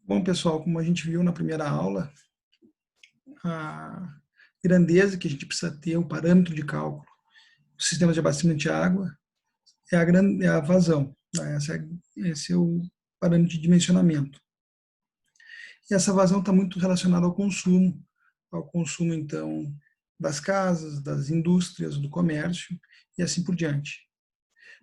Bom, pessoal, como a gente viu na primeira aula, a grandeza que a gente precisa ter, o parâmetro de cálculo do sistema de abastecimento de água é a vazão. Né? Esse é o parâmetro de dimensionamento. E essa vazão está muito relacionada ao consumo, então, das casas, das indústrias, do comércio e assim por diante.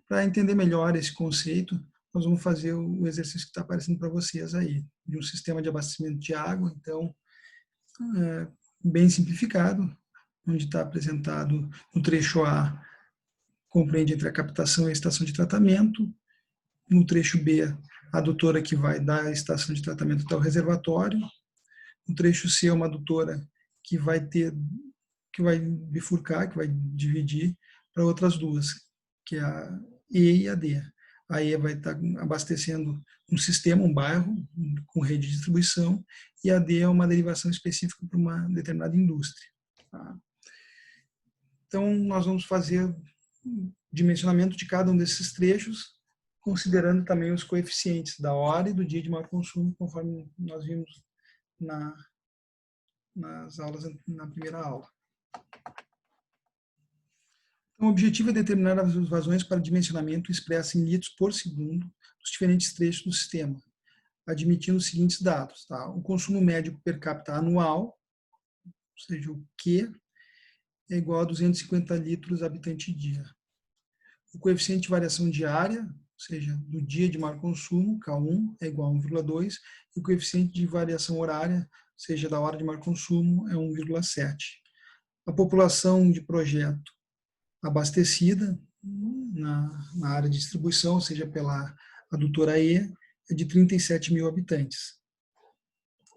Para entender melhor esse conceito, nós vamos fazer o exercício que está aparecendo para vocês aí, de um sistema de abastecimento de água, então, bem simplificado, onde está apresentado no trecho A, compreende entre a captação e a estação de tratamento, no trecho B, a adutora que vai da estação de tratamento até o reservatório, no trecho C, uma adutora que vai bifurcar, que vai dividir para outras duas, que é a E e a D. A E vai estar abastecendo um sistema, um bairro, com rede de distribuição, e a D é uma derivação específica para uma determinada indústria. Tá? Então, nós vamos fazer dimensionamento de cada um desses trechos, considerando também os coeficientes da hora e do dia de maior consumo, conforme nós vimos nas aulas, na primeira aula. Então, o objetivo é determinar as vazões para dimensionamento expressa em litros por segundo dos diferentes trechos do sistema, admitindo os seguintes dados. Tá? O consumo médio per capita anual, ou seja, o Q, é igual a 250 litros habitante dia. O coeficiente de variação diária, ou seja, do dia de maior consumo, K1, é igual a 1,2, e o coeficiente de variação horária, ou seja, da hora de maior consumo, é 1,7. A população de projeto abastecida na área de distribuição, ou seja, pela adutora E, é de 37 mil habitantes.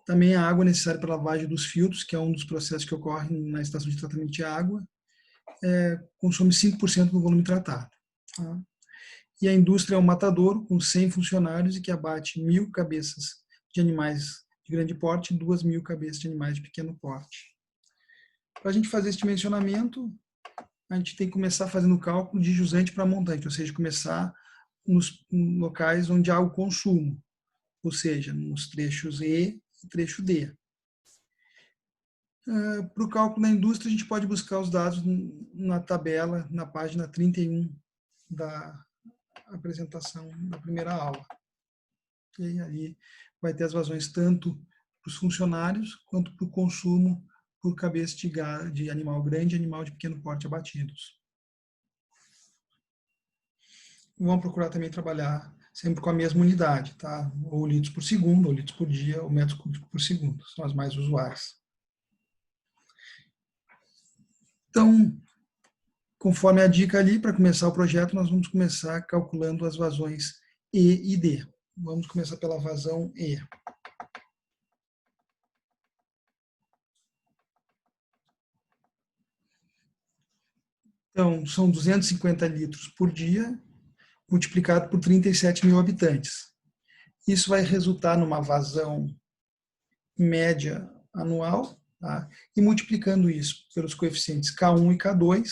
Também a água necessária para a lavagem dos filtros, que é um dos processos que ocorre na estação de tratamento de água, consome 5% do volume tratado. Tá? E a indústria é um matadouro com 100 funcionários e que abate 1.000 cabeças de animais de grande porte e 2.000 cabeças de animais de pequeno porte. Para a gente fazer esse dimensionamento, a gente tem que começar fazendo o cálculo de jusante para montante, ou seja, começar nos locais onde há o consumo, ou seja, nos trechos E e trecho D. Para o cálculo da indústria, a gente pode buscar os dados na tabela, na página 31 da apresentação da primeira aula. E aí vai ter as vazões tanto para os funcionários quanto para o consumo por cabeça de animal grande e animal de pequeno porte abatidos. Vamos procurar também trabalhar sempre com a mesma unidade, tá? Ou litros por segundo, ou litros por dia, ou metros cúbicos por segundo, são as mais usuais. Então, conforme a dica ali, para começar o projeto, nós vamos começar calculando as vazões E e D. Vamos começar pela vazão E. Então, são 250 litros por dia, multiplicado por 37 mil habitantes. Isso vai resultar numa vazão média anual, tá? E multiplicando isso pelos coeficientes K1 e K2, ou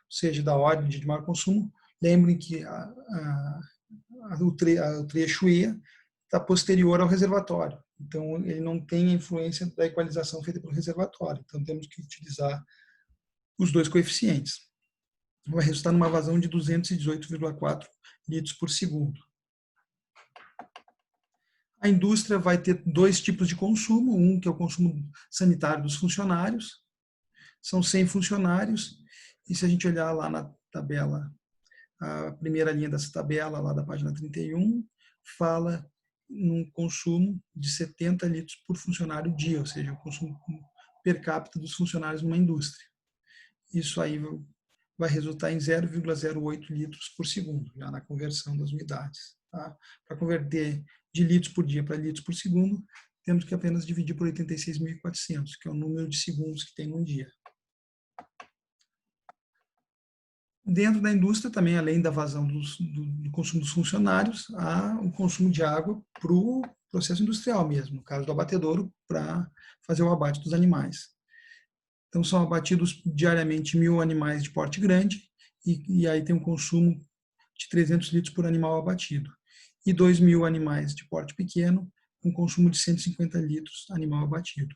seja, da ordem de maior consumo, lembrem que o trecho E está posterior ao reservatório, então ele não tem a influência da equalização feita pelo reservatório, então temos que utilizar os dois coeficientes. Vai resultar numa vazão de 218,4 litros por segundo. A indústria vai ter dois tipos de consumo, um que é o consumo sanitário dos funcionários, são 100 funcionários, e se a gente olhar lá na tabela, a primeira linha dessa tabela, lá da página 31, fala num consumo de 70 litros por funcionário dia, ou seja, o consumo per capita dos funcionários numa indústria. Isso aí vai resultar em 0,08 litros por segundo, já na conversão das unidades. Tá? Para converter de litros por dia para litros por segundo, temos que apenas dividir por 86.400, que é o número de segundos que tem num dia. Dentro da indústria também, além da vazão do consumo dos funcionários, há o consumo de água para o processo industrial mesmo, no caso do abatedouro, para fazer o abate dos animais. Então, são abatidos diariamente 1.000 animais de porte grande, e aí tem um consumo de 300 litros por animal abatido. E 2.000 animais de porte pequeno com consumo de 150 litros animal abatido.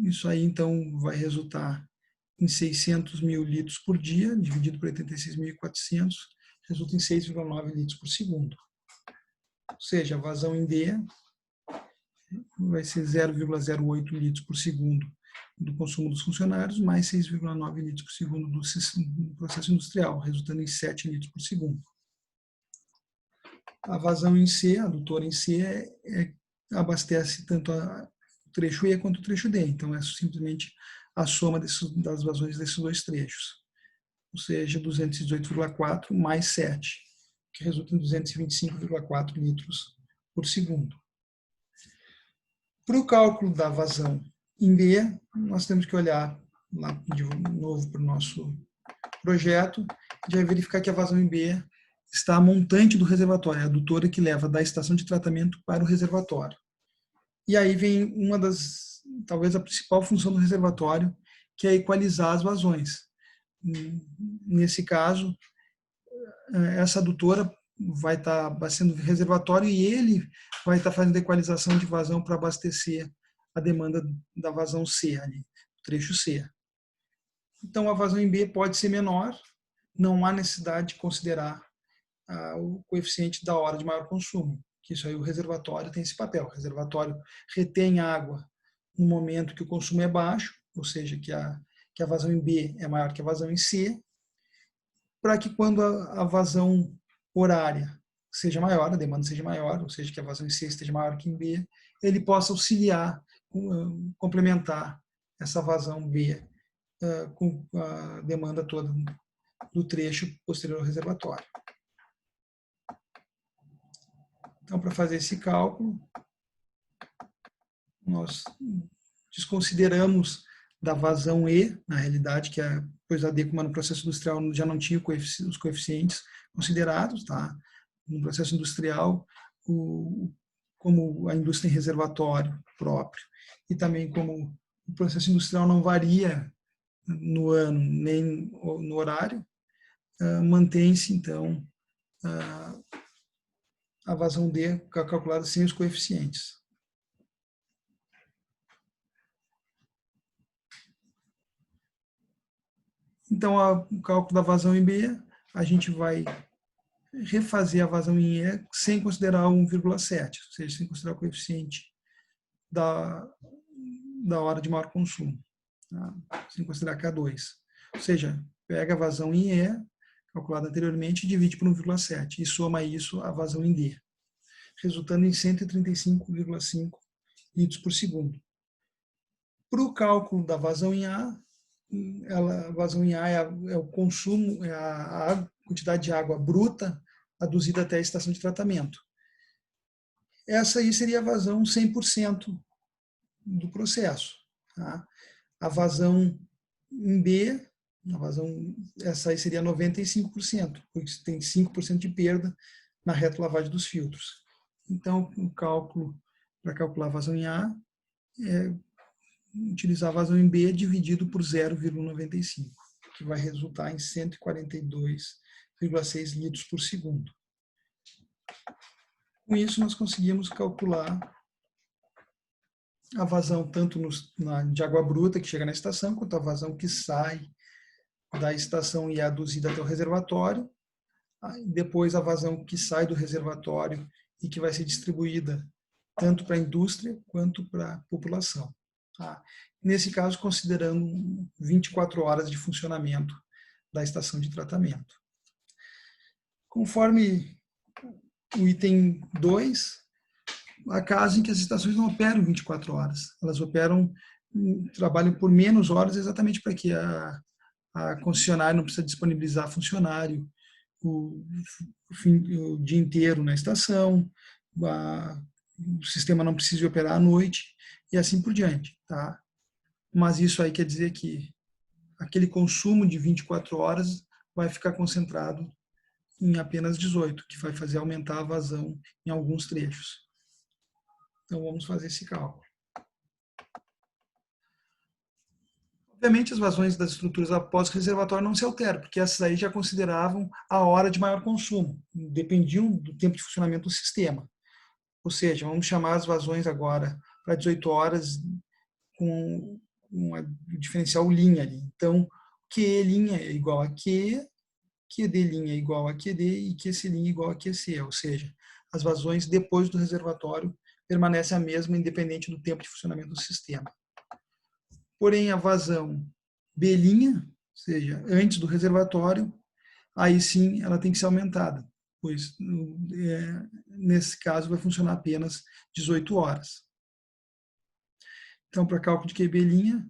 Isso aí, então, vai resultar em 600 mil litros por dia, dividido por 86.400, resulta em 6,9 litros por segundo. Ou seja, a vazão em D vai ser 0,08 litros por segundo do consumo dos funcionários, mais 6,9 litros por segundo do processo industrial, resultando em 7 litros por segundo. A vazão em C, a adutora em C, abastece tanto o trecho E quanto o trecho D. Então, é simplesmente a soma das vazões desses dois trechos. Ou seja, 218,4 mais 7, que resulta em 225,4 litros por segundo. Para o cálculo da vazão em B, nós temos que olhar lá de novo para o nosso projeto, e vai verificar que a vazão em B está a montante do reservatório, a adutora que leva da estação de tratamento para o reservatório. E aí vem uma das, talvez a principal função do reservatório, que é equalizar as vazões. Nesse caso, essa adutora vai estar abastecendo o reservatório e ele vai estar fazendo a equalização de vazão para abastecer a demanda da vazão C, ali, trecho C. Então, a vazão em B pode ser menor, não há necessidade de considerar o coeficiente da hora de maior consumo, que isso aí o reservatório tem esse papel. O reservatório retém água no momento que o consumo é baixo, ou seja, que a vazão em B é maior que a vazão em C, para que quando a vazão horária seja maior, a demanda seja maior, ou seja, que a vazão em C esteja maior que em B, ele possa auxiliar, complementar essa vazão B com a demanda toda do trecho posterior ao reservatório. Então, para fazer esse cálculo, nós desconsideramos da vazão E, na realidade, que é, pois a D, como no processo industrial, já não tinha os coeficientes considerados, tá? No processo industrial, como a indústria tem reservatório próprio, e também como o processo industrial não varia no ano nem no horário, mantém-se, então, a vazão D calculada sem os coeficientes. Então, o cálculo da vazão em B, a gente vai refazer a vazão em E sem considerar o 1,7, ou seja, sem considerar o coeficiente da hora de maior consumo, tá? Sem considerar K2. Ou seja, pega a vazão em E, calculada anteriormente, e divide por 1,7 e soma isso a vazão em D, resultando em 135,5 litros por segundo. Para o cálculo da vazão em A, a vazão em A é o consumo, é a quantidade de água bruta aduzida até a estação de tratamento. Essa aí seria a vazão 100% do processo. Tá? A vazão em B, essa aí seria 95%, porque tem 5% de perda na retrolavagem dos filtros. Então, o cálculo, para calcular a vazão em A, é utilizar a vazão em B dividido por 0,95, que vai resultar em 142,6 litros por segundo. Com isso, nós conseguimos calcular a vazão tanto de água bruta que chega na estação, quanto a vazão que sai da estação e é aduzida até o reservatório, depois a vazão que sai do reservatório e que vai ser distribuída tanto para a indústria quanto para a população. Tá? Nesse caso, considerando 24 horas de funcionamento da estação de tratamento. Conforme o item 2, há casos em que as estações não operam 24 horas. Elas trabalham por menos horas exatamente para que a concessionária não precisa disponibilizar funcionário o dia inteiro na estação, o sistema não precisa operar à noite e assim por diante. Tá? Mas isso aí quer dizer que aquele consumo de 24 horas vai ficar concentrado em apenas 18, que vai fazer aumentar a vazão em alguns trechos. Então, vamos fazer esse cálculo. Obviamente, as vazões das estruturas após o reservatório não se alteram, porque essas aí já consideravam a hora de maior consumo, dependiam do tempo de funcionamento do sistema. Ou seja, vamos chamar as vazões agora para 18 horas com o diferencial linha ali. Então, QE' é igual a Q, QD' é igual a QD e QC' igual a QC. Ou seja, as vazões depois do reservatório permanecem a mesma, independente do tempo de funcionamento do sistema. Porém, a vazão B', ou seja, antes do reservatório, aí sim ela tem que ser aumentada, pois nesse caso vai funcionar apenas 18 horas. Então, para cálculo de QB',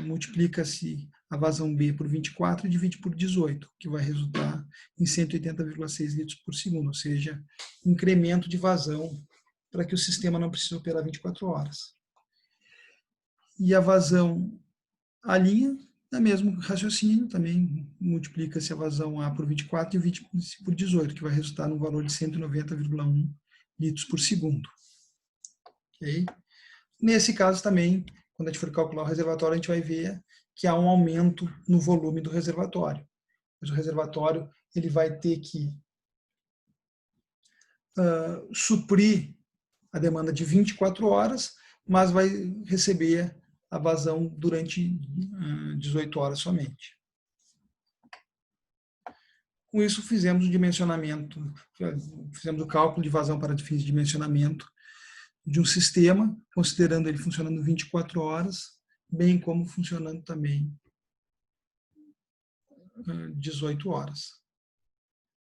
multiplica-se a vazão B por 24 e divide por 18, que vai resultar em 180,6 litros por segundo, ou seja, incremento de vazão para que o sistema não precise operar 24 horas. E a vazão A', é o mesmo raciocínio, também multiplica-se a vazão A por 24 e divide por 18, que vai resultar num valor de 190,1 litros por segundo. Okay? Nesse caso também, quando a gente for calcular o reservatório, a gente vai ver que há um aumento no volume do reservatório. Mas o reservatório ele vai ter que suprir a demanda de 24 horas, mas vai receber a vazão durante 18 horas somente. Com isso, fizemos o dimensionamento, fizemos o cálculo de vazão para fins de dimensionamento de um sistema, considerando ele funcionando 24 horas, bem como funcionando também 18 horas.